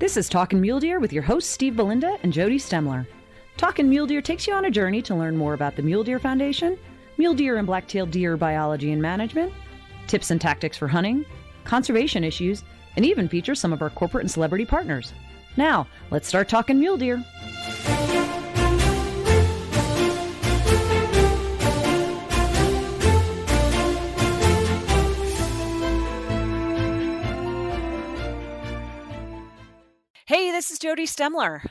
This is Talkin' Mule Deer with your hosts Steve Belinda and Jody Stemler. Talkin' Mule Deer takes you on a journey to learn more about the Mule Deer Foundation, mule deer and black-tailed deer biology and management, tips and tactics for hunting, conservation issues, and even features some of our corporate and celebrity partners. Now, let's start talking mule deer. Hey, this is Jody Stemler.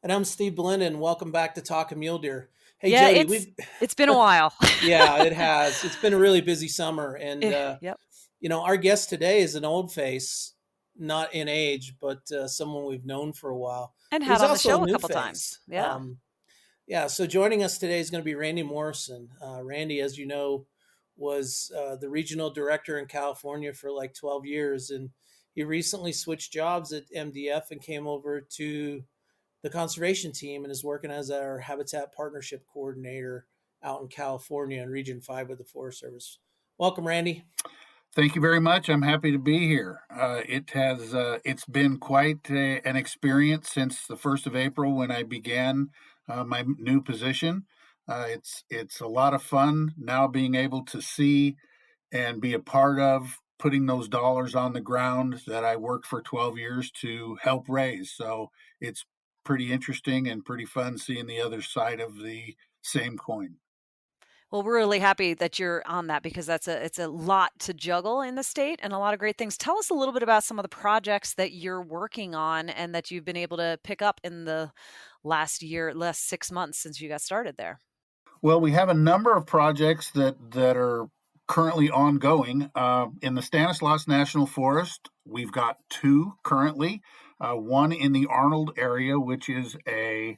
And I'm Steve Belinda, and welcome back to Talkin' Mule Deer. Hey, yeah, Jody, it's been a while. Yeah, it has. It's been a really busy summer. And, yep. You know, our guest today is an old face, not in age, but someone we've known for a while. And had on the show a couple times. Yeah. So joining us today is going to be Randy Morrison. Randy, as you know, was the regional director in California for like 12 years. And he recently switched jobs at MDF and came over to the conservation team and is working as our habitat partnership coordinator out in California in Region 5 with the Forest Service. Welcome, Randy. Thank you very much. I'm happy to be here. It's been quite an experience since the 1st of April when I began my new position. It's a lot of fun now being able to see and be a part of putting those dollars on the ground that I worked for 12 years to help raise. So it's pretty interesting and pretty fun seeing the other side of the same coin. Well, we're really happy that you're on that because it's a lot to juggle in the state and a lot of great things. Tell us a little bit about some of the projects that you're working on and that you've been able to pick up in the last 6 months since you got started there. Well, we have a number of projects that are currently ongoing. In the Stanislaus National Forest, we've got 2 currently. One in the Arnold area, which is a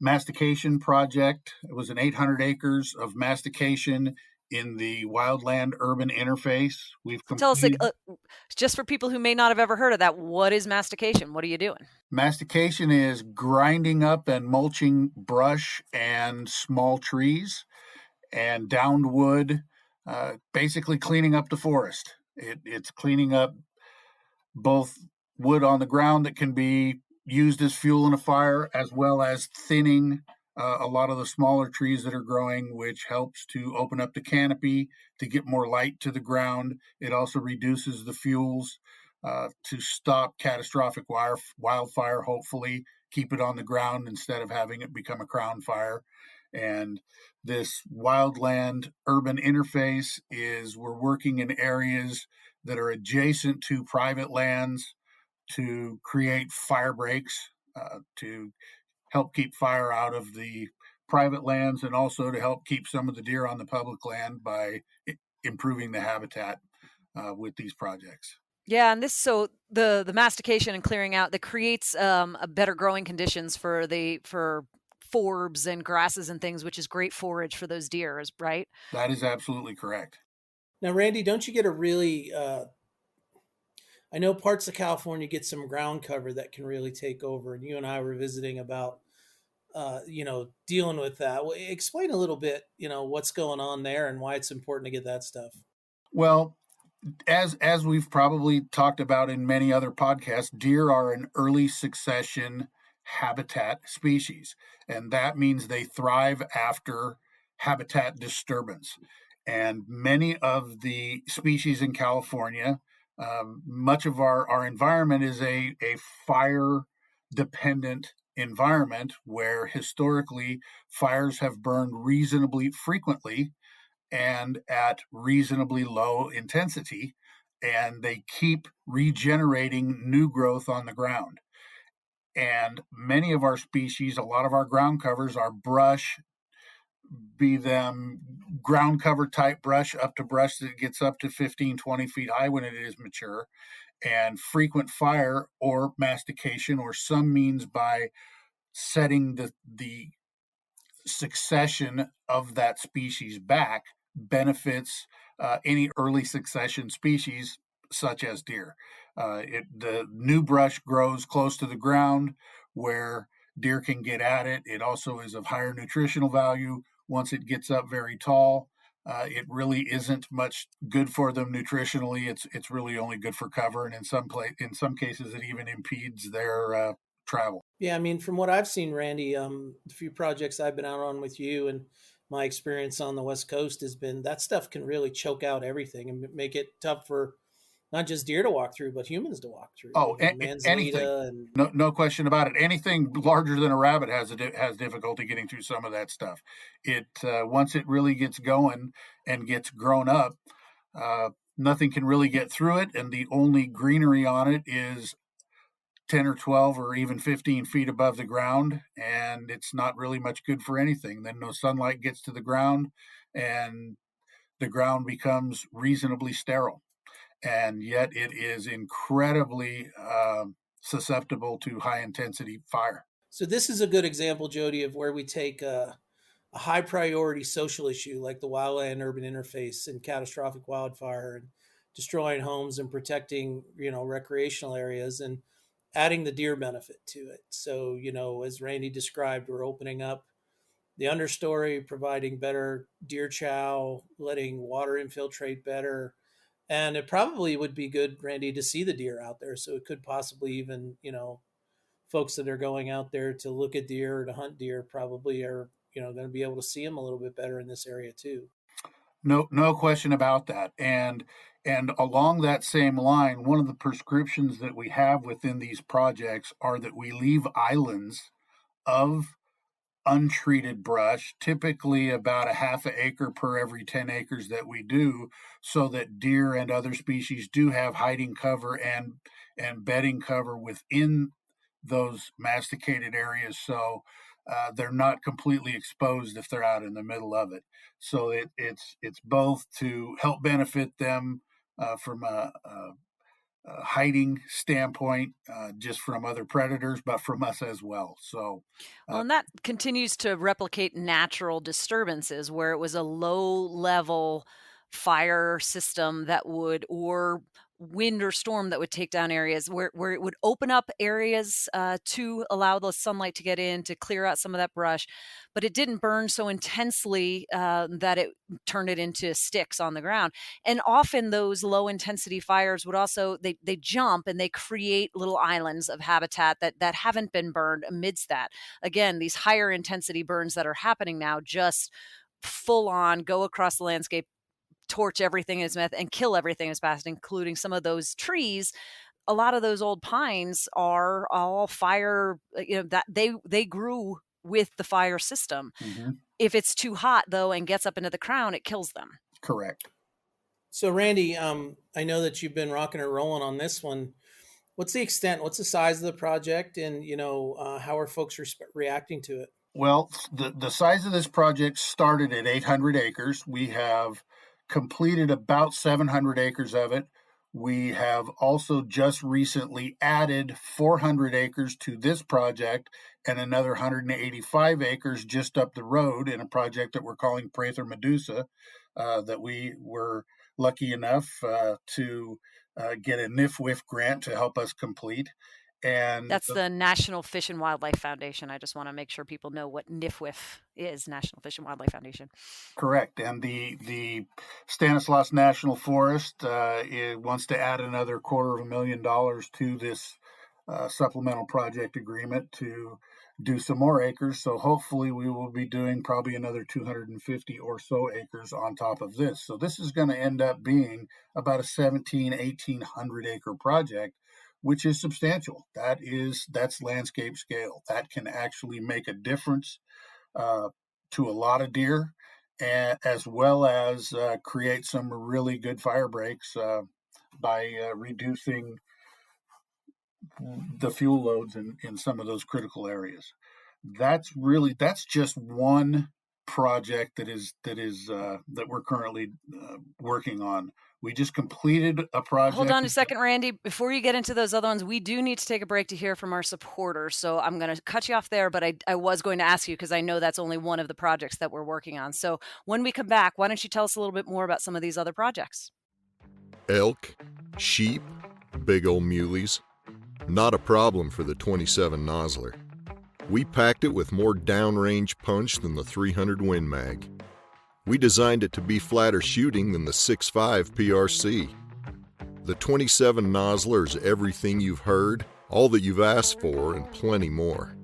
mastication project. It was an 800 acres of mastication in the wildland urban interface. Tell us, just for people who may not have ever heard of that, what is mastication? What are you doing? Mastication is grinding up and mulching brush and small trees and downed wood, basically cleaning up the forest. It's cleaning up both wood on the ground that can be used as fuel in a fire, as well as thinning a lot of the smaller trees that are growing, which helps to open up the canopy to get more light to the ground. It also reduces the fuels to stop catastrophic wildfire, hopefully keep it on the ground instead of having it become a crown fire. And this wildland urban interface we're working in areas that are adjacent to private lands to create fire breaks, to help keep fire out of the private lands, and also to help keep some of the deer on the public land by improving the habitat with these projects. Yeah, and the mastication and clearing out that creates a better growing conditions for forbs and grasses and things, which is great forage for those deer, right? That is absolutely correct. Now, Randy, don't you get a really I know parts of California get some ground cover that can really take over, and you and I were visiting about, dealing with that. Well, explain a little bit, what's going on there and why it's important to get that stuff. Well, as we've probably talked about in many other podcasts, deer are an early succession habitat species, and that means they thrive after habitat disturbance. And many of the species in California, much of our environment is a fire-dependent environment where historically fires have burned reasonably frequently and at reasonably low intensity, and they keep regenerating new growth on the ground. And many of our species, a lot of our ground covers are brush, be them ground cover type brush up to brush that gets up to 15, 20 feet high when it is mature, and frequent fire or mastication or some means by setting the succession of that species back benefits any early succession species such as deer. The new brush grows close to the ground where deer can get at it. It also is of higher nutritional value once it gets up very tall. It really isn't much good for them nutritionally. It's really only good for cover, and in some cases, it even impedes their travel. Yeah, I mean, from what I've seen, Randy, the few projects I've been out on with you and my experience on the West Coast has been that stuff can really choke out everything and make it tough for not just deer to walk through, but humans to walk through. Oh, anything. Manzanita and No question about it. Anything larger than a rabbit has difficulty getting through some of that stuff. It once it really gets going and gets grown up, nothing can really get through it, and the only greenery on it is 10 or 12 or even 15 feet above the ground, and it's not really much good for anything. Then no sunlight gets to the ground, and the ground becomes reasonably sterile. And yet it is incredibly susceptible to high intensity fire. so this is a good example, Jody, of where we take a high priority social issue like the wildland urban interface and catastrophic wildfire and destroying homes and protecting, recreational areas and adding the deer benefit to it. So, as Randy described, we're opening up the understory, providing better deer chow, letting water infiltrate better. And it probably would be good, Randy, to see the deer out there. So it could possibly even, folks that are going out there to look at deer or to hunt deer probably are, going to be able to see them a little bit better in this area too. No question about that. And along that same line, one of the prescriptions that we have within these projects are that we leave islands of untreated brush, typically about a half an acre per every 10 acres that we do, so that deer and other species do have hiding cover and bedding cover within those masticated areas, so they're not completely exposed if they're out in the middle of it. So it's both to help benefit them from a hiding standpoint, just from other predators, but from us as well. So, Well, and that continues to replicate natural disturbances where it was a low level fire system that would, or wind or storm that would take down areas where it would open up areas to allow the sunlight to get in, to clear out some of that brush, but it didn't burn so intensely that it turned it into sticks on the ground. And often those low intensity fires would also, they jump and they create little islands of habitat that haven't been burned amidst that. Again, these higher intensity burns that are happening now just full on go across the landscape, torch everything in its path and kill everything in its path, including some of those trees. A lot of those old pines are all fire, that they grew with the fire system. mm-hmm. If it's too hot though and gets up into the crown, it kills them. Correct. So Randy, I know that you've been rocking or rolling on this one. What's the extent? What's the size of the project? And, how are folks reacting to it? Well, the size of this project started at 800 acres. We have completed about 700 acres of it. We have also just recently added 400 acres to this project and another 185 acres just up the road in a project that we're calling Prather Medusa, that we were lucky enough to get a NIFWIF grant to help us complete. And that's the National Fish and Wildlife Foundation. I just want to make sure people know what NIFWIF is, National Fish and Wildlife Foundation. Correct. And the Stanislaus National Forest wants to add another $250,000 to this supplemental project agreement to do some more acres. So hopefully we will be doing probably another 250 or so acres on top of this. So this is going to end up being about a 1,800 acre project, which is substantial. That's landscape scale. That can actually make a difference to a lot of deer, as well as create some really good fire breaks by reducing the fuel loads in some of those critical areas. That's just one project that we're currently working on. We just completed a project. Hold on a second, Randy. Before you get into those other ones, we do need to take a break to hear from our supporters. So I'm going to cut you off there, but I was going to ask you because I know that's only one of the projects that we're working on. So when we come back, why don't you tell us a little bit more about some of these other projects? Elk, sheep, big old muleys. Not a problem for the 27 Nosler. We packed it with more downrange punch than the 300 Win Mag. We designed it to be flatter shooting than the 6.5 PRC. The 27 nozzler is everything you've heard, all that you've asked for, and plenty more.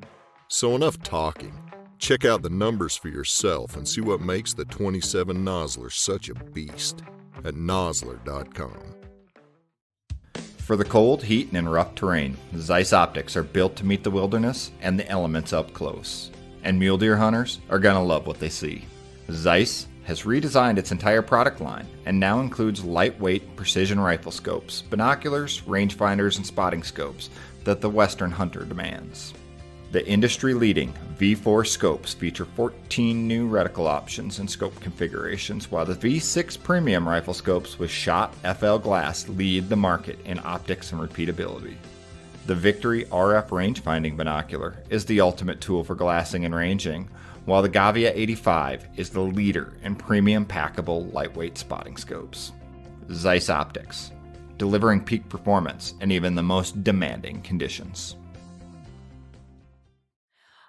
So enough talking. Check out the numbers for yourself and see what makes the 27 nozzler such a beast at nozzler.com. For the cold, heat, and rough terrain, Zeiss optics are built to meet the wilderness and the elements up close. And mule deer hunters are gonna love what they see. Zeiss has redesigned its entire product line and now includes lightweight precision rifle scopes, binoculars, rangefinders, and spotting scopes that the Western hunter demands. The industry-leading V4 scopes feature 14 new reticle options and scope configurations, while the V6 premium rifle scopes with shot FL glass lead the market in optics and repeatability. The Victory RF rangefinding binocular is the ultimate tool for glassing and ranging, while the Gavia 85 is the leader in premium packable lightweight spotting scopes. Zeiss Optics, delivering peak performance in even the most demanding conditions.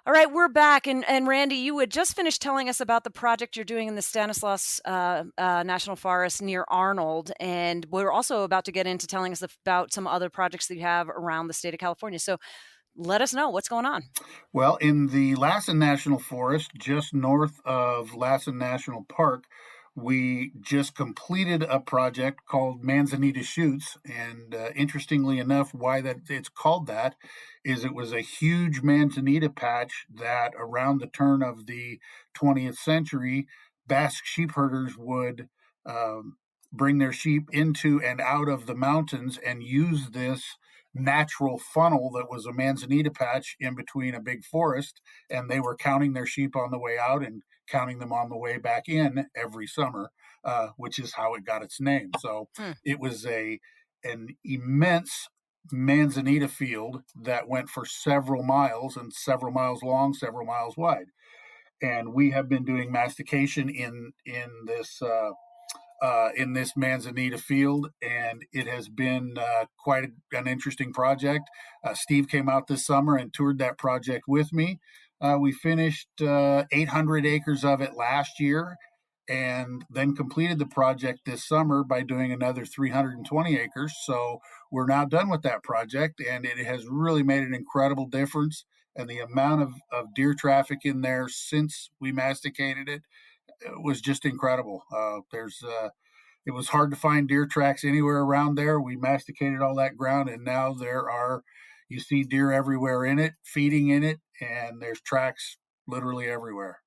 All right, we're back. And Randy, you had just finished telling us about the project you're doing in the Stanislaus National Forest near Arnold. And we're also about to get into telling us about some other projects that you have around the state of California. So let us know what's going on. Well, in the Lassen National Forest, just north of Lassen National Park, we just completed a project called Manzanita Shoots. And interestingly enough, why that it's called that is it was a huge manzanita patch that around the turn of the 20th century, Basque sheep herders would bring their sheep into and out of the mountains and use this natural funnel that was a manzanita patch in between a big forest, and they were counting their sheep on the way out and counting them on the way back in every summer, which is how it got its name. So it was an immense manzanita field that went for several miles and several miles long, several miles wide. And we have been doing mastication in this manzanita field, and it has been quite an interesting project. Steve came out this summer and toured that project with me. We finished 800 acres of it last year, and then completed the project this summer by doing another 320 acres. So we're now done with that project, and it has really made an incredible difference. And the amount of deer traffic in there since we masticated it was just incredible. It was hard to find deer tracks anywhere around there. We masticated all that ground, and now you see deer everywhere in it, feeding in it, and there's tracks literally everywhere.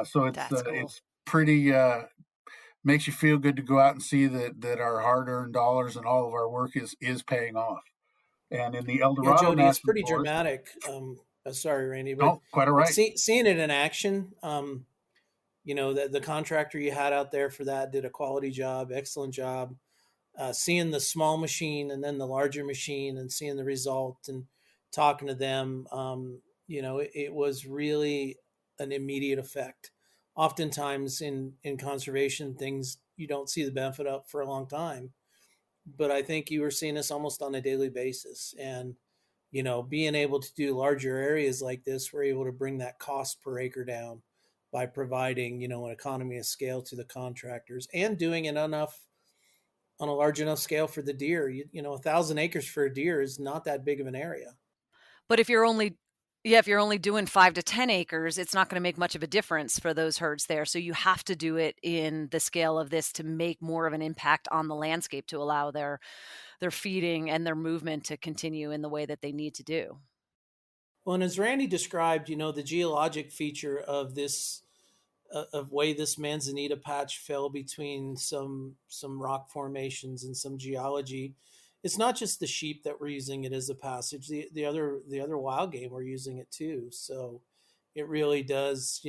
So it's That's cool. It's pretty makes you feel good to go out and see that our hard-earned dollars and all of our work is paying off. And in the El Dorado, Jody, National it's pretty Forest, dramatic. Sorry, Randy, but quite all right. seeing it in action, the contractor you had out there for that did a quality job, excellent job. Seeing the small machine and then the larger machine and seeing the result and talking to them, it was really an immediate effect. Oftentimes in conservation things, you don't see the benefit up for a long time, but I think you were seeing this almost on a daily basis. And, being able to do larger areas like this, we're able to bring that cost per acre down by providing, an economy of scale to the contractors and doing it on a large enough scale for the deer. 1,000 acres for a deer is not that big of an area. But if you're only doing 5 to 10 acres, it's not going to make much of a difference for those herds there. So you have to do it in the scale of this to make more of an impact on the landscape to allow their feeding and their movement to continue in the way that they need to do. Well, and as Randy described, the geologic feature of this of way this manzanita patch fell between some rock formations and some geology. It's not just the sheep that were using it as a passage. The other wild game were using it too. So it really does,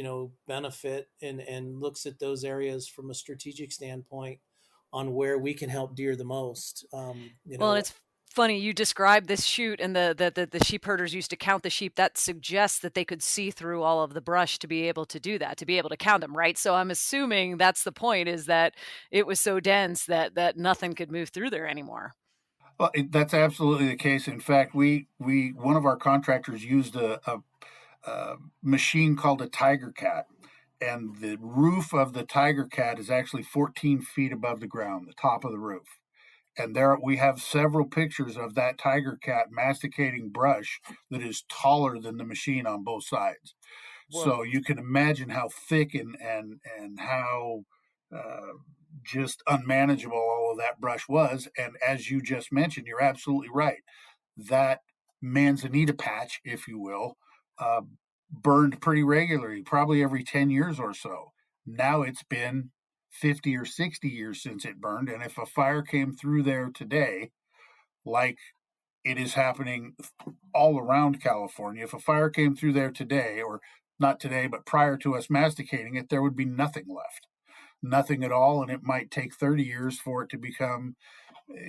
benefit and looks at those areas from a strategic standpoint on where we can help deer the most. Well, it's funny you described this chute and the sheep herders used to count the sheep. That suggests that they could see through all of the brush to be able to do that, to be able to count them, right? So I'm assuming that's the point, is that it was so dense that nothing could move through there anymore. Well, that's absolutely the case. In fact, one of our contractors used a machine called a Tiger Cat, and the roof of the tiger cat is actually 14 feet above the ground, the top of the roof. And there we have several pictures of that tiger cat masticating brush that is taller than the machine on both sides. Whoa. So you can imagine how thick and how just unmanageable all of that brush was. And as you just mentioned, you're absolutely right. That manzanita patch, if you will, burned pretty regularly, probably every 10 years or so. Now it's been 50 or 60 years since it burned. And if a fire came through there today, like it is happening all around California, if a fire came through there today, or not today, but prior to us masticating it, there would be nothing left. Nothing at all. And it might take 30 years for it to become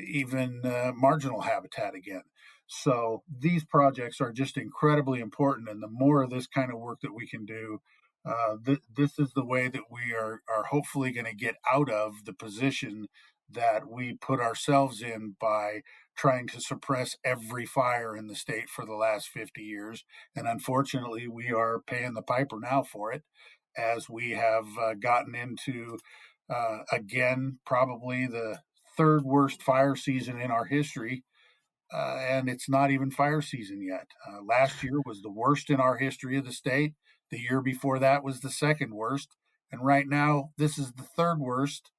even marginal habitat again. So these projects are just incredibly important. And the more of this kind of work that we can do, this is the way that we are hopefully going to get out of the position that we put ourselves in by trying to suppress every fire in the state for the last 50 years. And unfortunately, we are paying the piper now for it, as we have gotten into, again, probably the third worst fire season in our history. And it's not even fire season yet. Last year was the worst in our history of the state. The year before that was the second worst. And right now, this is the third worst.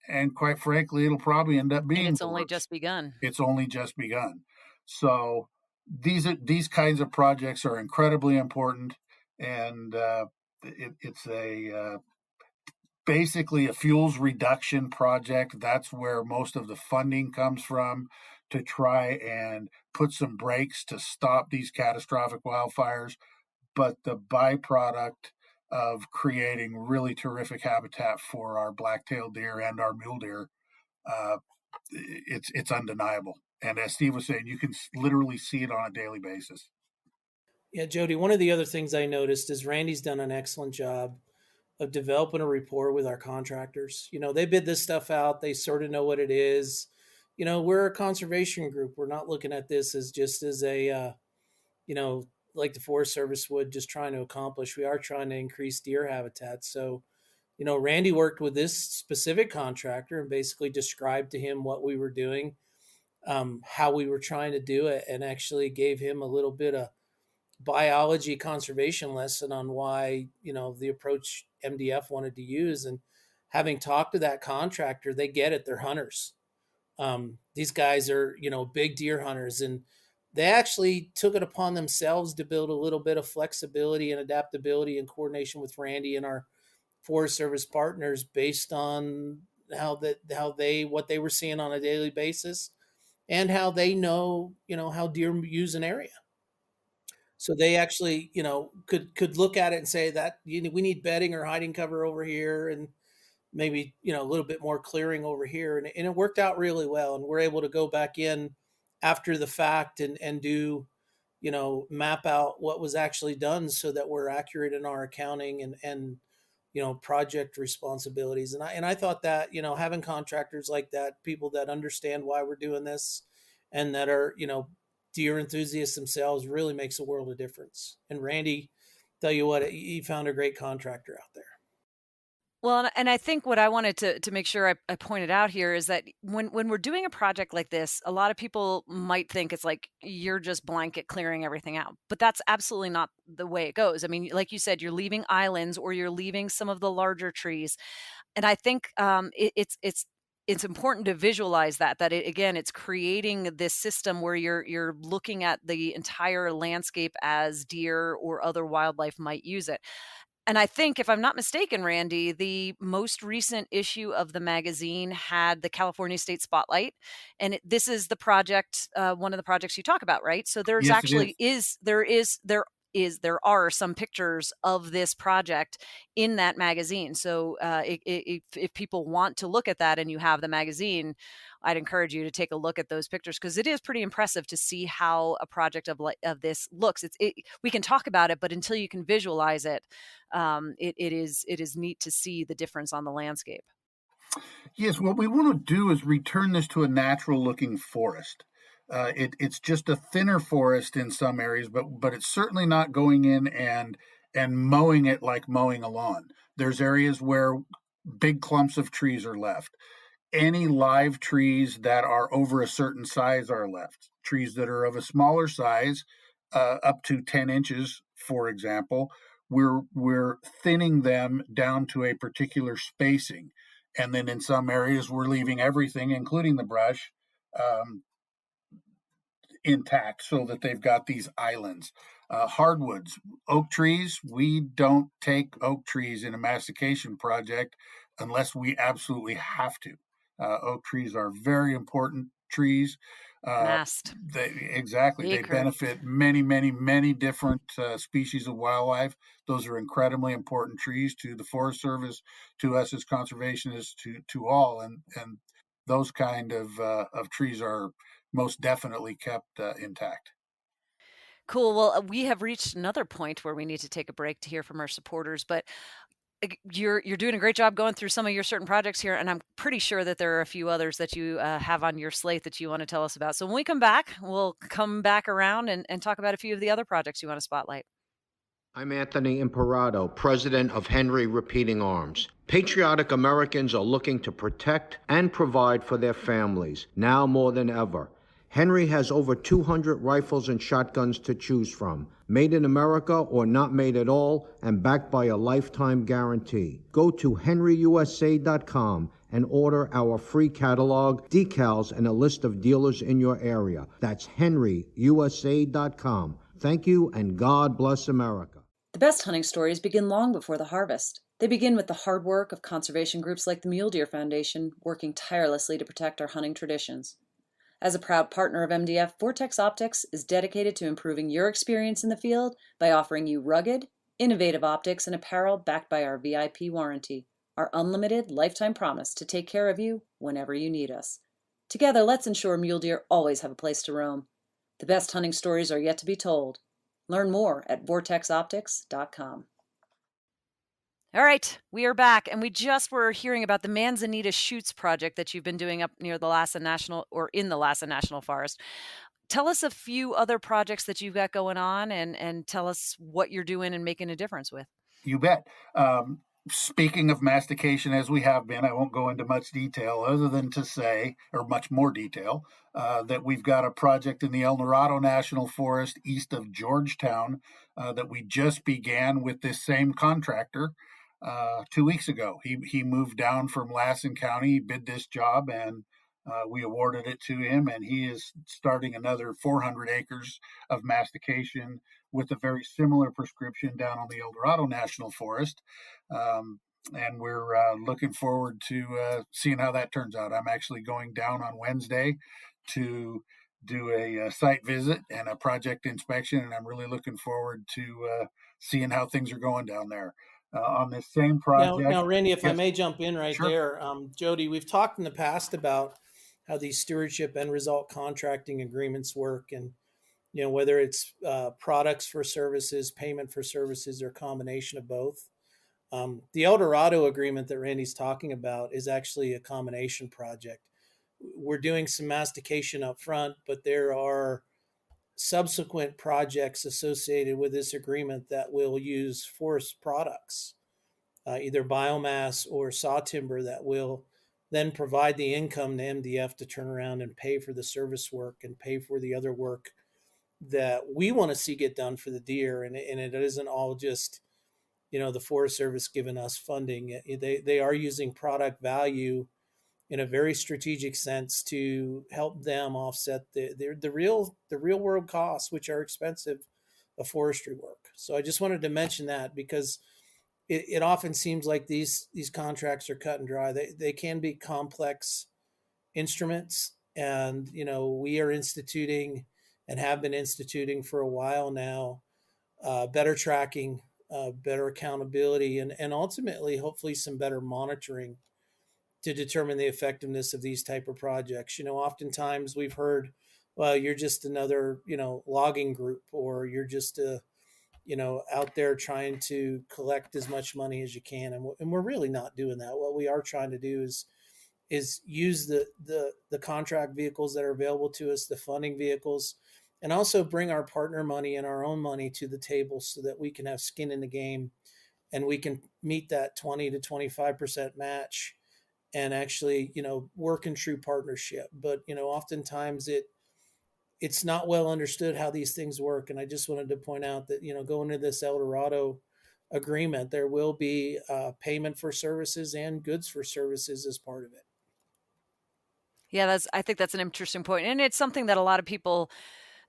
And quite frankly, it'll probably end up being. And it's only just begun. It's only just begun. So these kinds of projects are incredibly important. And it's basically a fuels reduction project. That's where most of the funding comes from, to try and put some brakes to stop these catastrophic wildfires. But the byproduct of creating really terrific habitat for our black-tailed deer and our mule deer, it's undeniable. And as Steve was saying, you can literally see it on a daily basis. Yeah, Jody, one of the other things I noticed is Randy's done an excellent job of developing a rapport with our contractors. They bid this stuff out. They sort of know what it is. We're a conservation group. We're not looking at this as just as a, like the Forest Service would, just trying to accomplish. We are trying to increase deer habitat. So, Randy worked with this specific contractor and basically described to him what we were doing, how we were trying to do it, and actually gave him a little bit of biology conservation lesson on why, the approach MDF wanted to use. And having talked to that contractor, they get it. They're hunters. These guys are, big deer hunters, and they actually took it upon themselves to build a little bit of flexibility and adaptability and coordination with Randy and our Forest Service partners based on what they were seeing on a daily basis and how they know, how deer use an area. So they actually, could look at it and say that we need bedding or hiding cover over here, and maybe, a little bit more clearing over here. And it worked out really well. And we're able to go back in after the fact and do, map out what was actually done so that we're accurate in our accounting and project responsibilities. And I thought that, having contractors like that, people that understand why we're doing this and that are, deer enthusiasts themselves, really makes a world of difference. And Randy, tell you what, he found a great contractor out there. Well, and I think what I wanted to make sure I pointed out here is that when we're doing a project like this, a lot of people might think it's like you're just blanket clearing everything out. But that's absolutely not the way it goes. I mean, like you said, you're leaving islands or you're leaving some of the larger trees. And I think it's important to visualize that it's creating this system where you're looking at the entire landscape as deer or other wildlife might use it. And I think, if I'm not mistaken, Randy, the most recent issue of the magazine had the California State Spotlight, and this is the project, one of the projects you talk about, right? So there's Yes, actually there are some pictures of this project in that magazine. So if people want to look at that and you have the magazine, I'd encourage you to take a look at those pictures, because it is pretty impressive to see how a project of this looks. We can talk about it, but until you can visualize it, it is neat to see the difference on the landscape. Yes, what we want to do is return this to a natural-looking forest. It's just a thinner forest in some areas, but it's certainly not going in and and mowing it like mowing a lawn. There's areas where big clumps of trees are left. Any live trees that are over a certain size are left. Trees that are of a smaller size, up to 10 inches, for example, we're thinning them down to a particular spacing. And then in some areas, we're leaving everything, including the brush, um, intact so that they've got these islands. Hardwoods, oak trees, we don't take oak trees in a mastication project unless we absolutely have to. Oak trees are very important trees. Mast. Exactly. They Acre. benefit many, many, many different species of wildlife. Those are incredibly important trees to the Forest Service, to us as conservationists, to all. And those kind of trees are most definitely kept intact. Cool. Well, we have reached another point where we need to take a break to hear from our supporters, but you're doing a great job going through some of your certain projects here, and I'm pretty sure that there are a few others that you have on your slate that you want to tell us about. So when we come back, we'll come back around and talk about a few of the other projects you want to spotlight. I'm Anthony Imperato, president of Henry Repeating Arms. Patriotic Americans are looking to protect and provide for their families, now more than ever. Henry has over 200 rifles and shotguns to choose from, made in America or not made at all, and backed by a lifetime guarantee. Go to henryusa.com and order our free catalog, decals, and a list of dealers in your area. That's henryusa.com. Thank you, and God bless America. The best hunting stories begin long before the harvest. They begin with the hard work of conservation groups like the Mule Deer Foundation, working tirelessly to protect our hunting traditions. As a proud partner of MDF, Vortex Optics is dedicated to improving your experience in the field by offering you rugged, innovative optics and apparel backed by our VIP warranty, our unlimited lifetime promise to take care of you whenever you need us. Together, let's ensure mule deer always have a place to roam. The best hunting stories are yet to be told. Learn more at vortexoptics.com. All right, we are back, and we just were hearing about the Manzanita Shoots project that you've been doing up near the Lhasa National, or in the Lhasa National Forest. Tell us a few other projects that you've got going on, and tell us what you're doing and making a difference with. You bet. Speaking of mastication, as we have been, I won't go into much detail other than to say, or much more detail, that we've got a project in the El Dorado National Forest east of Georgetown that we just began with this same contractor 2 weeks ago. He moved down from Lassen County, bid this job, and we awarded it to him, and he is starting another 400 acres of mastication with a very similar prescription down on the El Dorado National Forest. And we're looking forward to seeing how that turns out. I'm actually going down on Wednesday to do a site visit and a project inspection, and I'm really looking forward to seeing how things are going down there. On this same project. Now, Randy, if I may jump in Sure. there, Jody, we've talked in the past about how these stewardship end result contracting agreements work, and whether it's products for services, payment for services, or combination of both. The El Dorado agreement that Randy's talking about is actually a combination project. We're doing some mastication up front, but there are subsequent projects associated with this agreement that will use forest products, either biomass or saw timber, that will then provide the income to MDF to turn around and pay for the service work and pay for the other work that we want to see get done for the deer. And it isn't all just, the Forest Service giving us funding. They are using product value in a very strategic sense to help them offset the real world costs, which are expensive, of forestry work. So I just wanted to mention that, because it often seems like these contracts are cut and dry. They can be complex instruments, and we are instituting and have been instituting for a while now better tracking, better accountability, and ultimately, hopefully, some better monitoring to determine the effectiveness of these type of projects. Oftentimes we've heard, well, you're just another, logging group, or you're just out there trying to collect as much money as you can. And we're really not doing that. What we are trying to do is use the contract vehicles that are available to us, the funding vehicles, and also bring our partner money and our own money to the table so that we can have skin in the game and we can meet that 20 to 25% match and actually, work in true partnership. But, oftentimes it's not well understood how these things work. And I just wanted to point out that, going into this El Dorado agreement, there will be payment for services and goods for services as part of it. Yeah, I think that's an interesting point. And it's something that a lot of people,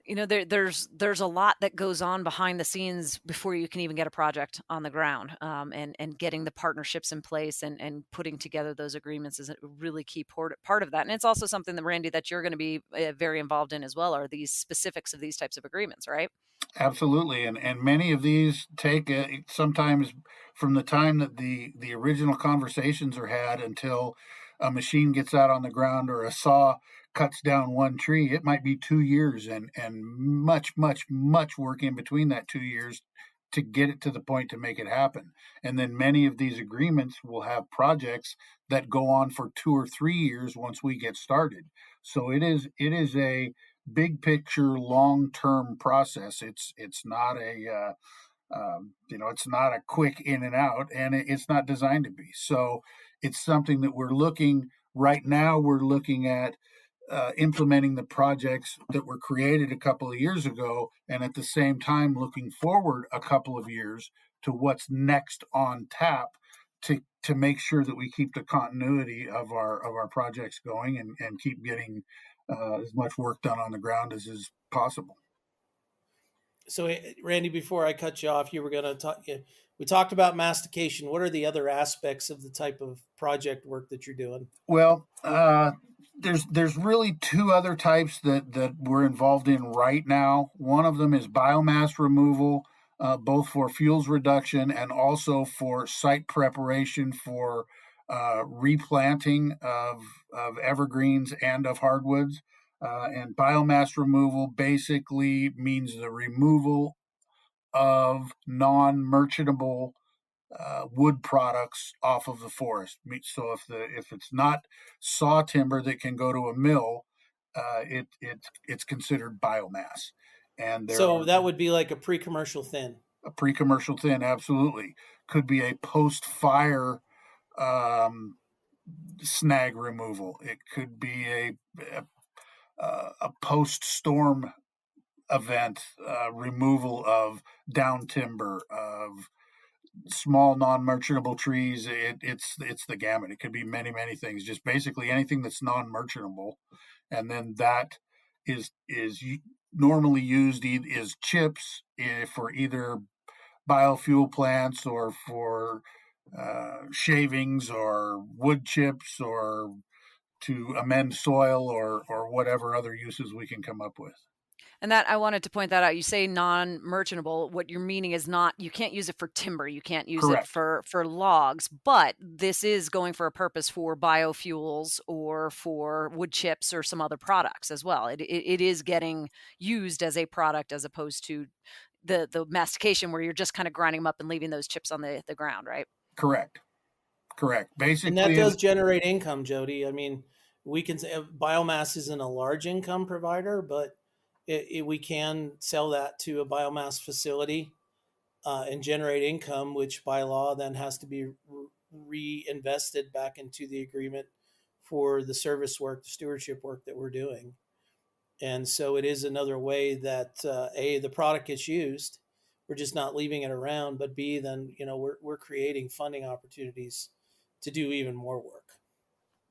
there's a lot that goes on behind the scenes before you can even get a project on the ground. And getting the partnerships in place and putting together those agreements is a really key part of that. And it's also something that, Randy, that you're going to be very involved in as well, are these specifics of these types of agreements, right? Absolutely, and many of these take sometimes from the time that the original conversations are had until a machine gets out on the ground or a saw cuts down one tree. It might be 2 years, and much work in between that 2 years to get it to the point to make it happen. And then many of these agreements will have projects that go on for 2 or 3 years once we get started. So it is a big picture, long term process. It's not it's not a quick in and out, and it's not designed to be. So it's something that we're looking right now. We're looking at implementing the projects that were created a couple of years ago, and at the same time looking forward a couple of years to what's next on tap to make sure that we keep the continuity of our projects going and keep getting as much work done on the ground as is possible. So, Randy, before I cut you off, you were going to talk. We talked about mastication. What are the other aspects of the type of project work that you're doing? Well, there's really two other types that we're involved in right now. One of them is biomass removal, both for fuels reduction and also for site preparation for replanting of evergreens and of hardwoods. And biomass removal basically means the removal of non-merchantable wood products off of the forest. So if it's not saw timber that can go to a mill, it's considered biomass. And so that would be like a pre-commercial thin. A pre-commercial thin, absolutely, could be a post-fire snag removal. It could be a post-storm event removal of down timber, of small non-merchantable trees. It's the gamut. It could be many things. Just basically anything that's non-merchantable, and then that is normally used as chips for either biofuel plants or for shavings or wood chips or to amend soil or whatever other uses we can come up with. And that, I wanted to point that out. You say non-merchantable. What you're meaning is not, you can't use it for timber. You can't use Correct. it for logs, but this is going for a purpose for biofuels or for wood chips or some other products as well. It is getting used as a product as opposed to the mastication where you're just kind of grinding them up and leaving those chips on the ground, right? Correct. Basically, and that does generate income, Jody. I mean, we can say biomass isn't a large income provider, but we can sell that to a biomass facility and generate income, which by law then has to be reinvested back into the agreement for the service work, the stewardship work that we're doing. And so it is another way that A, the product gets used. We're just not leaving it around, but B, then we're creating funding opportunities to do even more work.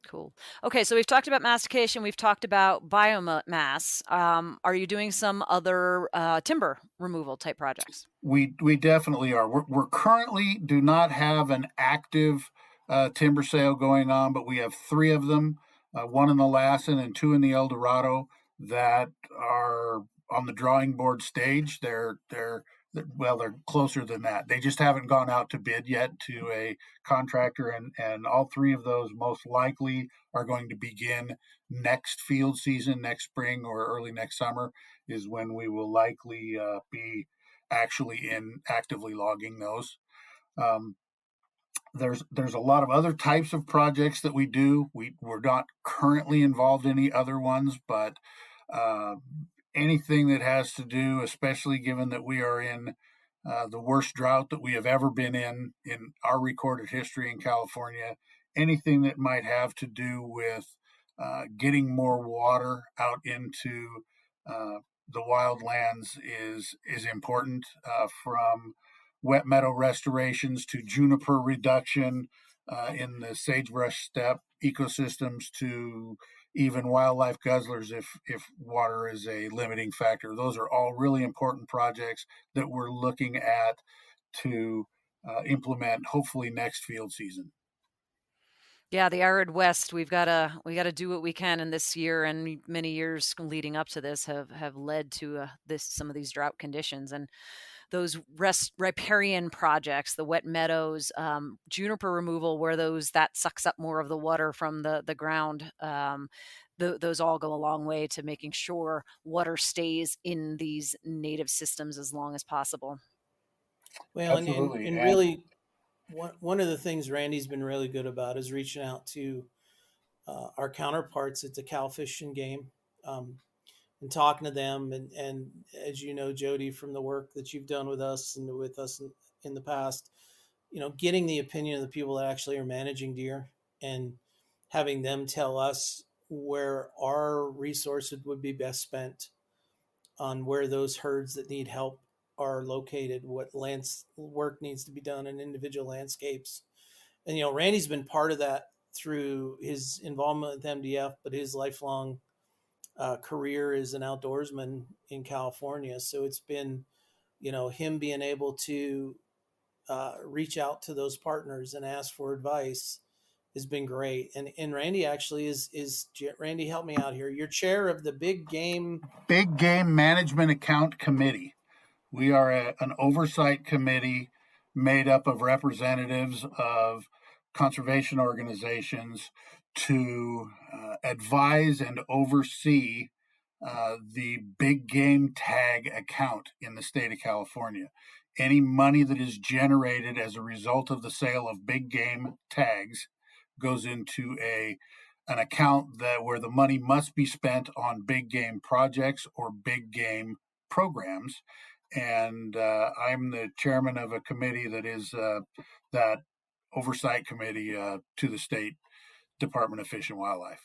Cool. Okay, so we've talked about mastication. We've talked about biomass. Are you doing some other timber removal type projects? We definitely are. We're currently do not have an active timber sale going on, but we have 3 of them, one in the Lassen and 2 in the El Dorado, that are on the drawing board stage. They're closer than that. They just haven't gone out to bid yet to a contractor, and all 3 of those most likely are going to begin next field season, next spring or early next summer is when we will likely be actually actively logging those. There's a lot of other types of projects that we do. We're not currently involved in any other ones, but anything that has to do, especially given that we are in the worst drought that we have ever been in our recorded history in California, anything that might have to do with getting more water out into the wildlands is important, from wet meadow restorations to juniper reduction in the sagebrush steppe ecosystems to even wildlife guzzlers if water is a limiting factor. Those are all really important projects that we're looking at to implement hopefully next field season. Yeah, the arid West, we gotta do what we can, and this year and many years leading up to this have led to some of these drought conditions, and those riparian projects, the wet meadows, juniper removal, where that sucks up more of the water from the ground. Those all go a long way to making sure water stays in these native systems as long as possible. Well, Absolutely. and really, one of the things Randy's been really good about is reaching out to our counterparts at the Cal Fish and Game, and talking to them. And as you know, Jody, from the work that you've done with us and with us in the past, getting the opinion of the people that actually are managing deer and having them tell us where our resources would be best spent on where those herds that need help are located, what work needs to be done in individual landscapes. And, Randy's been part of that through his involvement with MDF, but his lifelong career as an outdoorsman in California. So it's been, him being able to reach out to those partners and ask for advice has been great. And Randy actually is Randy, help me out here. You're chair of the Big Game Management Account Committee. We are an oversight committee made up of representatives of conservation organizations to advise and oversee the big game tag account in the state of California. Any money that is generated as a result of the sale of big game tags goes into an account where the money must be spent on big game projects or big game programs. And I'm the chairman of a committee that is that oversight committee to the State Department of Fish and Wildlife.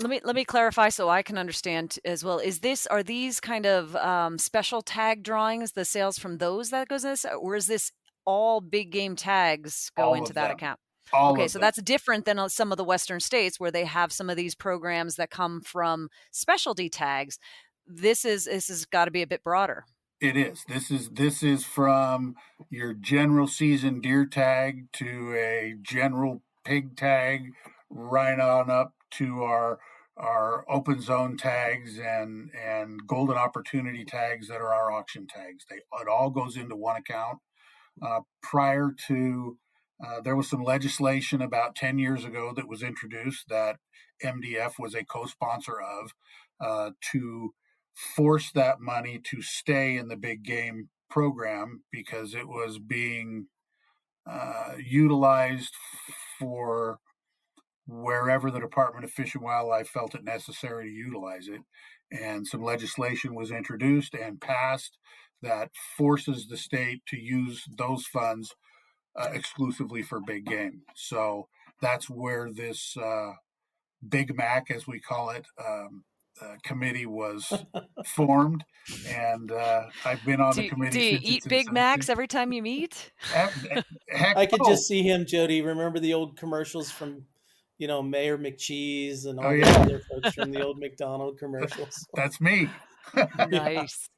Let me clarify so I can understand as well. Are these kind of special tag drawings, the sales from those that goes in this, or is this all big game tags go into that account? Okay, so that's different than some of the Western states where they have some of these programs that come from specialty tags. This has got to be a bit broader. It is. This is from your general season deer tag to a general pig tag, right on up to our open zone tags and golden opportunity tags that are our auction tags. It all goes into one account. Prior to there was some legislation about 10 years ago that was introduced that MDF was a co-sponsor of to force that money to stay in the big game program because it was being utilized for wherever the Department of Fish and Wildlife felt it necessary to utilize it. And some legislation was introduced and passed that forces the state to use those funds exclusively for big game. So that's where this Big Mac, as we call it, committee was formed, and I've been on the committee. Do you eat Big Macs every time you meet? Heck, I could just see him, Jody. Remember the old commercials from, Mayor McCheese and all the other folks from the old McDonald commercials. That's me. Nice.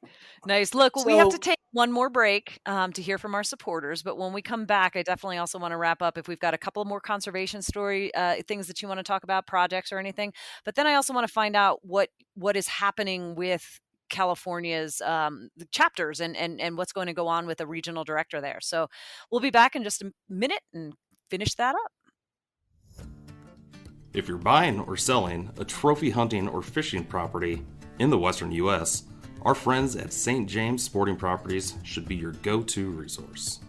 Look, we have to take one more break to hear from our supporters, but when we come back, I definitely also want to wrap up if we've got a couple more conservation story things that you want to talk about, projects or anything. But then I also want to find out what is happening with California's the chapters and what's going to go on with the regional director there. So we'll be back in just a minute and finish that up. If you're buying or selling a trophy hunting or fishing property in the Western U.S., our friends at St. James Sporting Properties should be your go-to resource.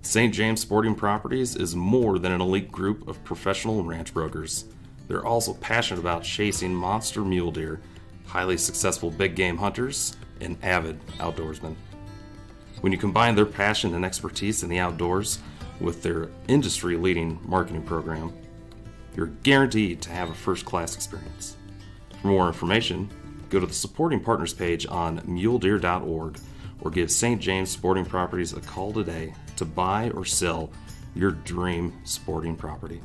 St. James Sporting Properties is more than an elite group of professional ranch brokers. They're also passionate about chasing monster mule deer highly successful big game hunters, and avid outdoorsmen. When you combine their passion and expertise in the outdoors with their industry-leading marketing program, you're guaranteed to have a first-class experience. For more information, go to the Supporting Partners page on muledeer.org or give St. James Sporting Properties a call today to buy or sell your dream sporting property.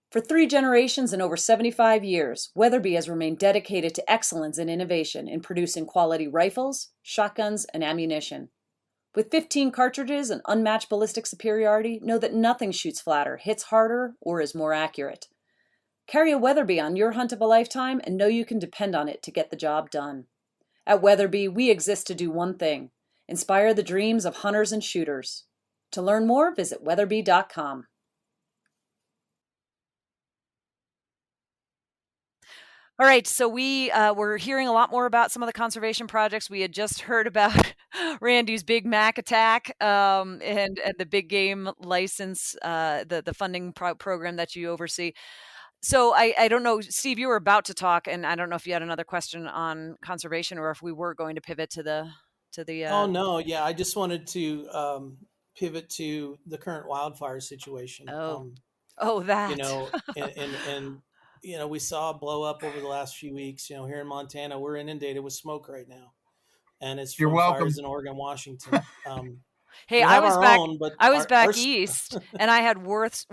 For 3 generations and over 75 years, Weatherby has remained dedicated to excellence and innovation in producing quality rifles, shotguns, and ammunition. With 15 cartridges and unmatched ballistic superiority, know that nothing shoots flatter, hits harder, or is more accurate. Carry a Weatherby on your hunt of a lifetime and know you can depend on it to get the job done. At Weatherby, we exist to do one thing: inspire the dreams of hunters and shooters. To learn more, visit weatherby.com. All right, so we were hearing a lot more about some of the conservation projects. We had just heard about Randy's Big Mac attack and the big game license, the funding program that you oversee. So I don't know, Steve, you were about to talk, and I don't know if you had another question on conservation or if we were going to pivot to the. Oh no, yeah, I just wanted to pivot to the current wildfire situation. That. You know, and you know, we saw a blow up over the last few weeks. You know, here in Montana, we're inundated with smoke right now, and it's You're from welcome. fires in Oregon, Washington. Hey, we have our own, but I was back our east, and I had worse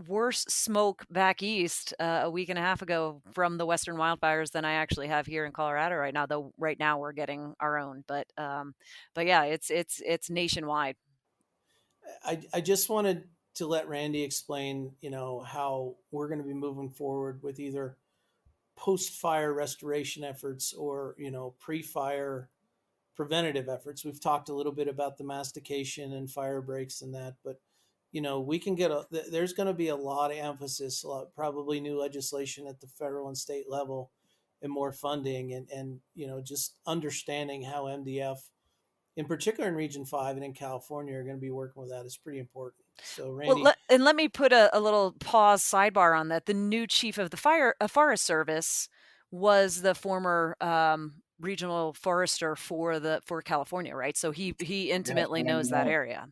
smoke back east a week and a half ago from the western wildfires than I actually have here in Colorado right now. Though right now we're getting our own, but yeah, it's nationwide. I just wanted to let Randy explain, you know, how we're going to be moving forward with either post-fire restoration efforts or, you know, pre-fire preventative efforts. We've talked a little bit about the mastication and fire breaks and that, but you know, we can get there's going to be a lot of emphasis, probably new legislation at the federal and state level and more funding and, you know, just understanding how MDF in particular in Region 5 and in California are going to be working with that is pretty important. So Randy. Well, let me put a little pause sidebar on that. The new chief of the Forest Service was the former regional forester for California, right? So he intimately knows that area.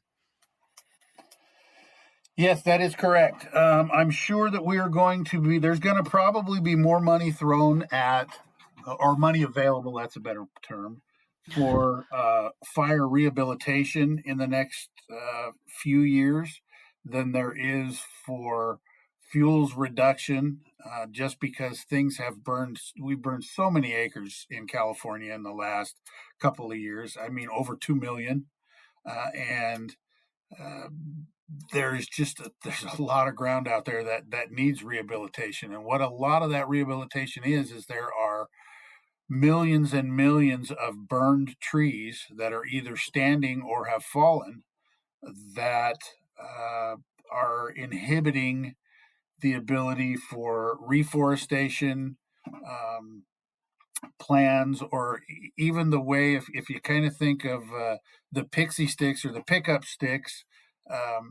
Yes, that is correct. I'm sure that we are going to be, there's going to probably be more money thrown at, or money available, that's a better term, for fire rehabilitation in the next few years than there is for fuels reduction, just because things have burned. We burned so many acres in California in the last couple of years. I mean, over 2 million. And there's a lot of ground out there that needs rehabilitation. And what a lot of that rehabilitation is there are millions and millions of burned trees that are either standing or have fallen that are inhibiting the ability for reforestation plans, or even the way, if you kind of think of the pixie sticks or the pickup sticks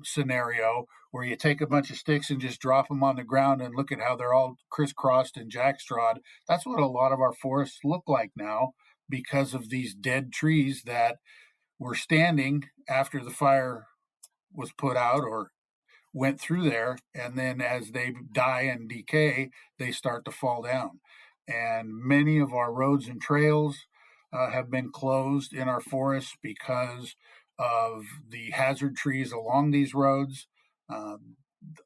scenario, where you take a bunch of sticks and just drop them on the ground and look at how they're all crisscrossed and jackstrawed. That's what a lot of our forests look like now because of these dead trees that were standing after the fire was put out or went through there, and then as they die and decay, they start to fall down. And many of our roads and trails have been closed in our forests because of the hazard trees along these roads.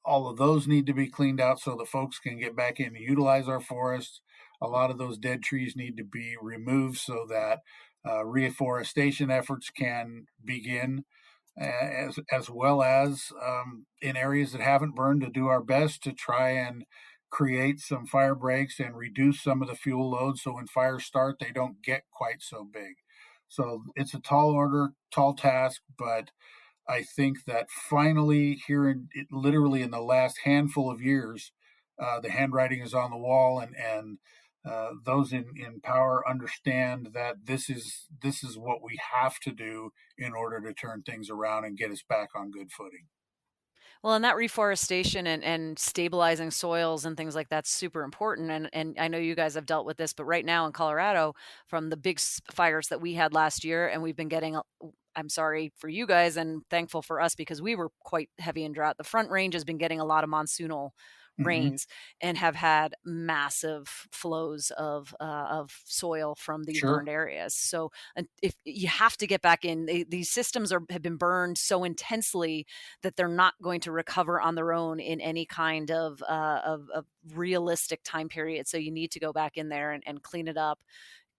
All of those need to be cleaned out so the folks can get back in and utilize our forests. A lot of those dead trees need to be removed so that reforestation efforts can begin, as well as in areas that haven't burned, to do our best to try and create some fire breaks and reduce some of the fuel load so when fires start, they don't get quite so big. So it's a tall task, but I think that finally here literally in the last handful of years, the handwriting is on the wall, and those in power understand that this is what we have to do in order to turn things around and get us back on good footing. Well, and that reforestation and stabilizing soils and things like that's super important. And I know you guys have dealt with this, but right now in Colorado, from the big fires that we had last year, and we've been getting, I'm sorry for you guys and thankful for us because we were quite heavy in drought. The Front Range has been getting a lot of monsoonal Mm-hmm. rains and have had massive flows of soil from these Sure. burned areas. So if you have to get back in, these systems have been burned so intensely that they're not going to recover on their own in any kind of realistic time period. So you need to go back in there and clean it up,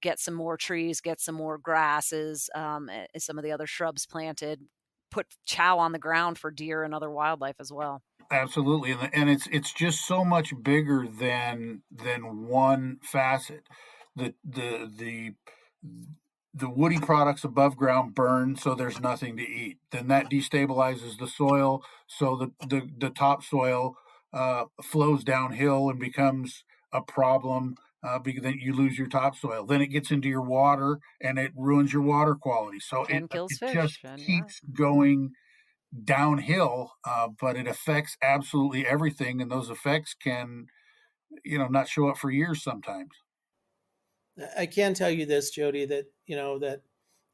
get some more trees, get some more grasses, some of the other shrubs planted, put chow on the ground for deer and other wildlife as well. Absolutely, and it's just so much bigger than one facet. The the woody products above ground burn, so there's nothing to eat. Then that destabilizes the soil, so the topsoil flows downhill and becomes a problem because then you lose your topsoil. Then it gets into your water and it ruins your water quality. So And kills it just fish. And yeah. keeps going downhill, but it affects absolutely everything, and those effects can, not show up for years sometimes. I can tell you this, Jody, that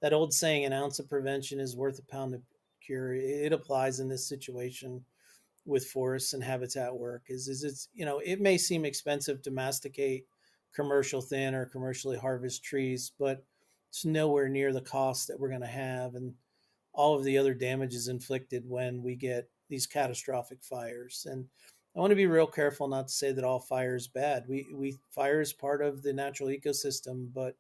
that old saying, "An ounce of prevention is worth a pound of cure." It applies in this situation with forests and habitat work. Is it's it may seem expensive to masticate commercial thin or commercially harvest trees, but it's nowhere near the cost that we're going to have, and all of the other damages inflicted when we get these catastrophic fires. And I want to be real careful not to say that all fire is bad. We fire is part of the natural ecosystem, but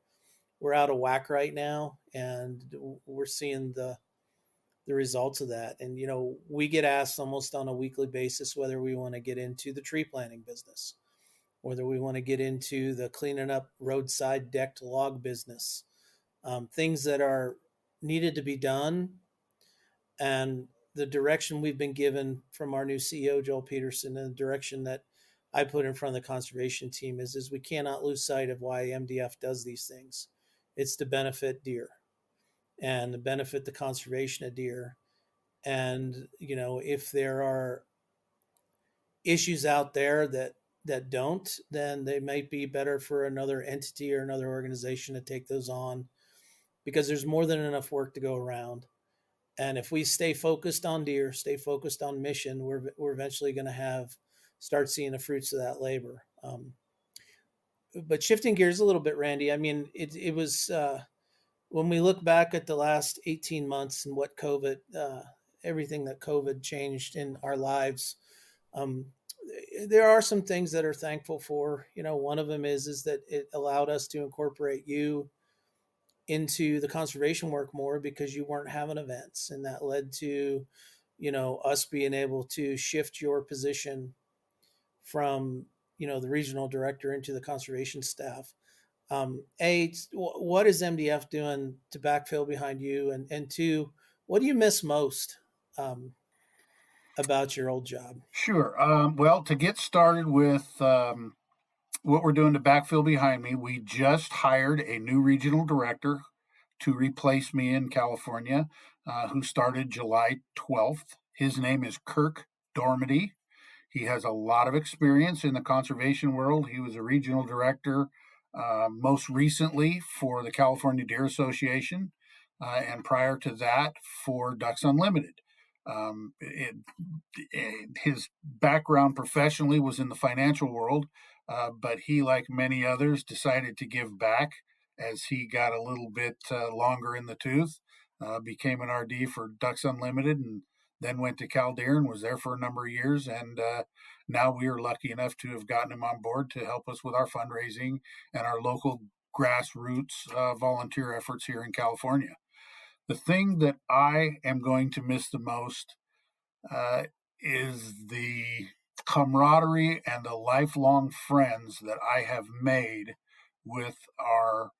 we're out of whack right now, and we're seeing the results of that. And we get asked almost on a weekly basis whether we want to get into the tree planting business, whether we want to get into the cleaning up roadside decked log business, things that are needed to be done. And the direction we've been given from our new CEO, Joel Peterson, and the direction that I put in front of the conservation team is we cannot lose sight of why MDF does these things. It's to benefit deer and to benefit the conservation of deer. And if there are issues out there that don't, then they might be better for another entity or another organization to take those on, because there's more than enough work to go around. And if we stay focused on deer, stay focused on mission, we're eventually going to start seeing the fruits of that labor. But shifting gears a little bit, Randy, I mean, it was when we look back at the last 18 months and what COVID, everything that COVID changed in our lives. Um, there are some things that are thankful for. One of them is that it allowed us to incorporate you into the conservation work more because you weren't having events, and that led to us being able to shift your position from the regional director into the conservation staff. What is MDF doing to backfill behind you, and two, what do you miss most about your old job? Sure. Well, to get started with what we're doing to backfill behind me, we just hired a new regional director to replace me in California, who started July 12th. His name is Kirk Dormady. He has a lot of experience in the conservation world. He was a regional director most recently for the California Deer Association, and prior to that for Ducks Unlimited. His background professionally was in the financial world, but he, like many others, decided to give back as he got a little bit longer in the tooth, became an RD for Ducks Unlimited, and then went to Cal Deer and was there for a number of years. And now we are lucky enough to have gotten him on board to help us with our fundraising and our local grassroots volunteer efforts here in California. The thing that I am going to miss the most is the camaraderie and the lifelong friends that I have made with our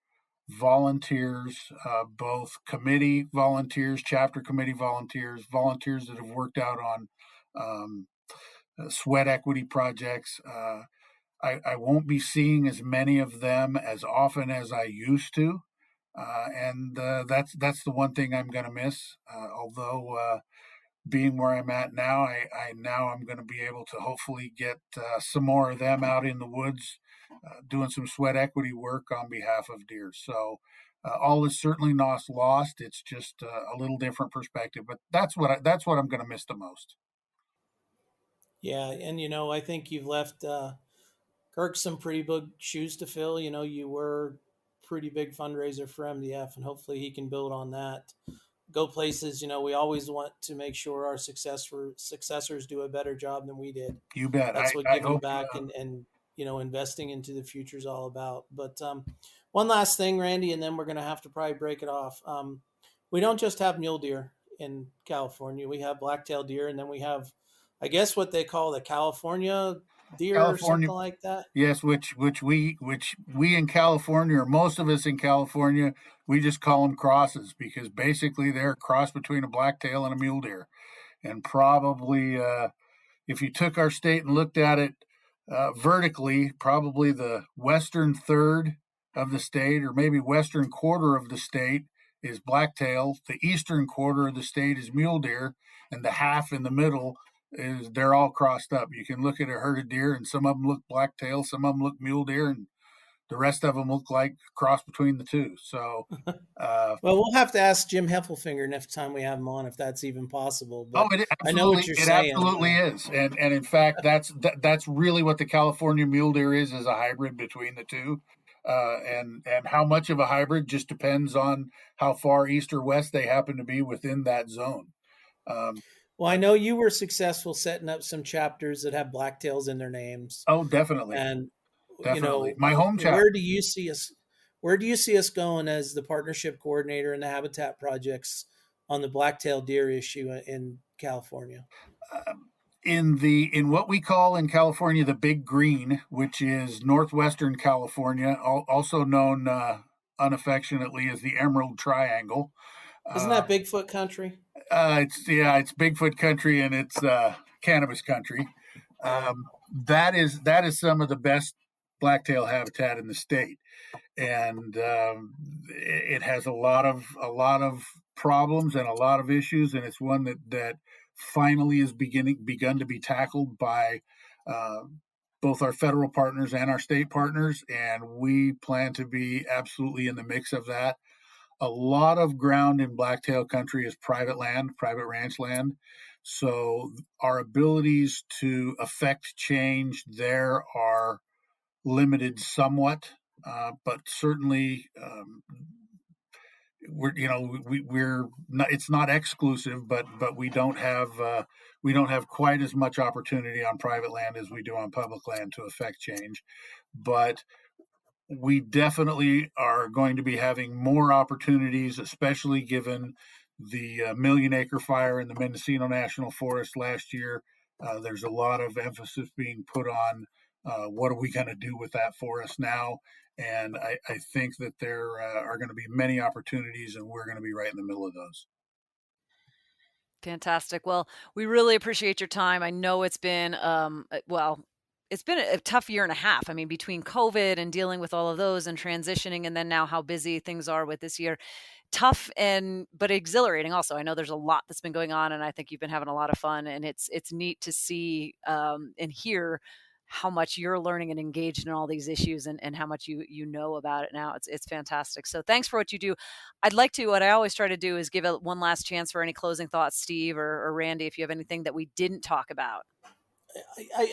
volunteers, both committee volunteers, chapter committee volunteers, volunteers that have worked out on sweat equity projects. I won't be seeing as many of them as often as I used to. And that's the one thing I'm going to miss. Although being where I'm at now, I now I'm going to be able to hopefully get some more of them out in the woods, doing some sweat equity work on behalf of deer. So all is certainly not lost. It's just a little different perspective, but that's what I'm going to miss the most. Yeah, and I think you've left Kirk some pretty big shoes to fill. You were pretty big fundraiser for MDF, and hopefully he can build on that. Go places. We always want to make sure our successors do a better job than we did. You bet. That's what I giving hope. back and investing into the future is all about. But one last thing, Randy, and then we're going to have to probably break it off. We don't just have mule deer in California. We have black-tailed deer, and then we have, I guess, what they call the California deer or California, something like that. yes, which we in California, or most of us in California, we just call them crosses because basically they're a cross between a blacktail and a mule deer, and probably if you took our state and looked at it vertically, probably the western third of the state, or maybe western quarter of the state, is blacktail. The eastern quarter of the state is mule deer, and the half in the middle is they're all crossed up. You can look at a herd of deer, and some of them look blacktail, some of them look mule deer, and the rest of them look like a cross between the two. So, Well, we'll have to ask Jim Heffelfinger next time we have him on if that's even possible. But I know what you're it saying. absolutely is, and in fact, that's really what the California mule deer is a hybrid between the two. And how much of a hybrid just depends on how far east or west they happen to be within that zone. Um, Well, I know you were successful setting up some chapters that have blacktails in their names, oh, definitely, and definitely. My home chapter. Where do you see us going as the partnership coordinator and the habitat projects on the black-tailed deer issue in California? In what we call in California the Big Green, which is northwestern California, also known unaffectionately as the Emerald Triangle. Isn't that Bigfoot country? It's Bigfoot country and it's cannabis country. That is some of the best blacktail habitat in the state, and it has a lot of problems and a lot of issues, and it's one that finally is begun to be tackled by both our federal partners and our state partners, and we plan to be absolutely in the mix of that. A lot of ground in blacktail country is private land, private ranch land. So our abilities to affect change there are limited somewhat, but certainly we're not, it's not exclusive, but we don't have quite as much opportunity on private land as we do on public land to affect change. But we definitely are going to be having more opportunities, especially given the Million Acre Fire in the Mendocino National Forest last year. There's a lot of emphasis being put on what are we going to do with that forest now. And I think that there are going to be many opportunities, and we're going to be right in the middle of those. Fantastic. Well, we really appreciate your time. I know it's been, it's been a tough year and a half. I mean, between COVID and dealing with all of those and transitioning, and then now how busy things are with this year, tough but exhilarating also. I know there's a lot that's been going on, and I think you've been having a lot of fun, and it's neat to see and hear how much you're learning and engaged in all these issues, and how much you know about it now. It's fantastic. So thanks for what you do. I'd like to, what I always try to do is give it one last chance for any closing thoughts, Steve or Randy, if you have anything that we didn't talk about.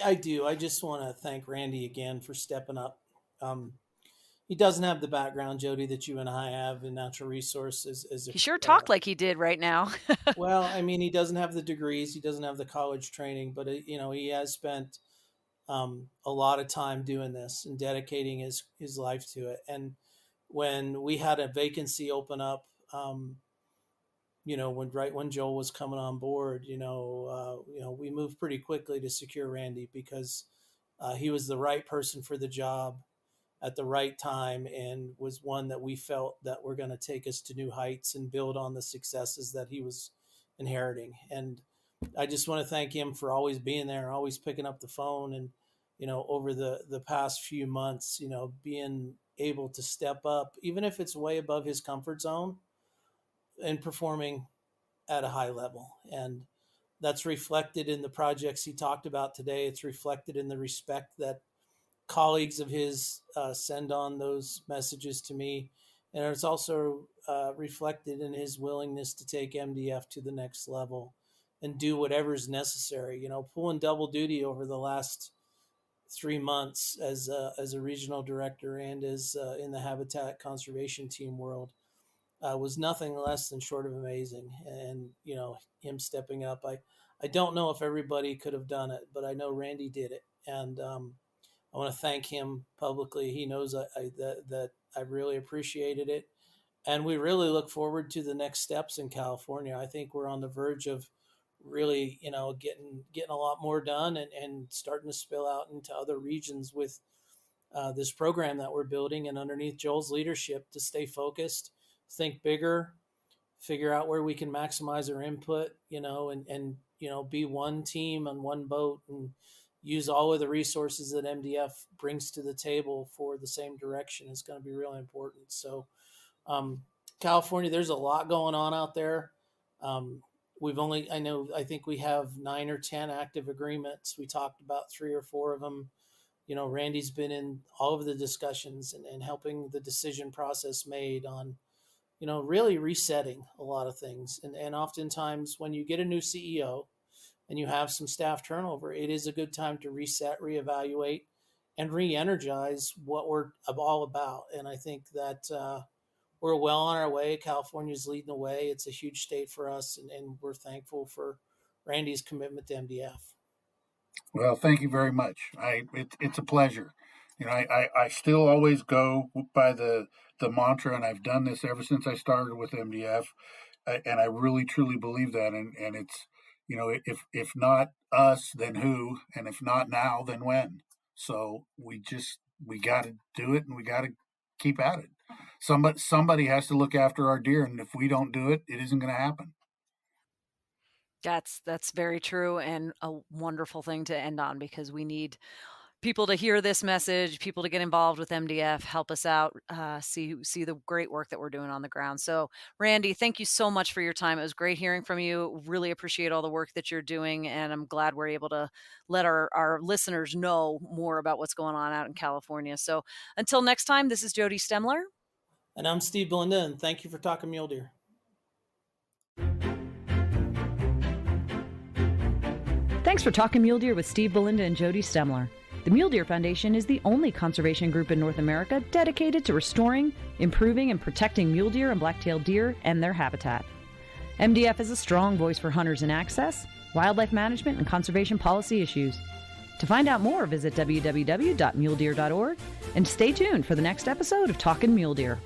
I do. I just want to thank Randy again for stepping up. He doesn't have the background, Jody, that you and I have in natural resources. He sure talked like he did right now. Well, I mean, he doesn't have the degrees, he doesn't have the college training, but he has spent a lot of time doing this and dedicating his life to it. And when we had a vacancy open up, when Joel was coming on board, we moved pretty quickly to secure Randy because he was the right person for the job at the right time, and was one that we felt that were going to take us to new heights and build on the successes that he was inheriting. And I just want to thank him for always being there, always picking up the phone, and over the past few months, being able to step up, even if it's way above his comfort zone, and performing at a high level. And That's reflected in the projects he talked about today. It's reflected in the respect that colleagues of his send on those messages to me. And it's also reflected in his willingness to take MDF to the next level and do whatever's necessary. Pulling double duty over the last 3 months as a regional director and as in the habitat conservation team world was nothing less than short of amazing. And him stepping up, I don't know if everybody could have done it, but I know Randy did it, and I want to thank him publicly. He knows that I really appreciated it, and we really look forward to the next steps in California. I think we're on the verge of really, getting a lot more done and starting to spill out into other regions with this program that we're building, and underneath Joel's leadership, to stay focused, think bigger, figure out where we can maximize our input, and be one team on one boat and use all of the resources that MDF brings to the table for the same direction is going to be really important. So California, there's a lot going on out there. I think we have 9 or 10 active agreements. We talked about 3 or 4 of them. Randy's been in all of the discussions and helping the decision process made on, really resetting a lot of things. And oftentimes when you get a new CEO and you have some staff turnover, it is a good time to reset, reevaluate, and re-energize what we're all about. And I think that we're well on our way. California's leading the way. It's a huge state for us, and we're thankful for Randy's commitment to MDF. Well, thank you very much. It's a pleasure. I still always go by the mantra, and I've done this ever since I started with MDF, and I really truly believe that. And it's, if not us, then who? And if not now, then when? So we got to do it, and we got to keep at it. Somebody has to look after our deer, and if we don't do it, it isn't going to happen. That's very true, and a wonderful thing to end on, because we need people to hear this message, people to get involved with MDF, help us out, see the great work that we're doing on the ground. So Randy, thank you so much for your time. It was great hearing from you. Really appreciate all the work that you're doing, and I'm glad we're able to let our listeners know more about what's going on out in California. So until next time, this is Jody Stemler. And I'm Steve Belinda, and thank you for talking mule deer. Thanks for talking mule deer with Steve Belinda and Jody Stemler. The Mule Deer Foundation is the only conservation group in North America dedicated to restoring, improving, and protecting mule deer and black-tailed deer and their habitat. MDF is a strong voice for hunters in access, wildlife management, and conservation policy issues. To find out more, visit www.muledeer.org and stay tuned for the next episode of Talkin' Mule Deer.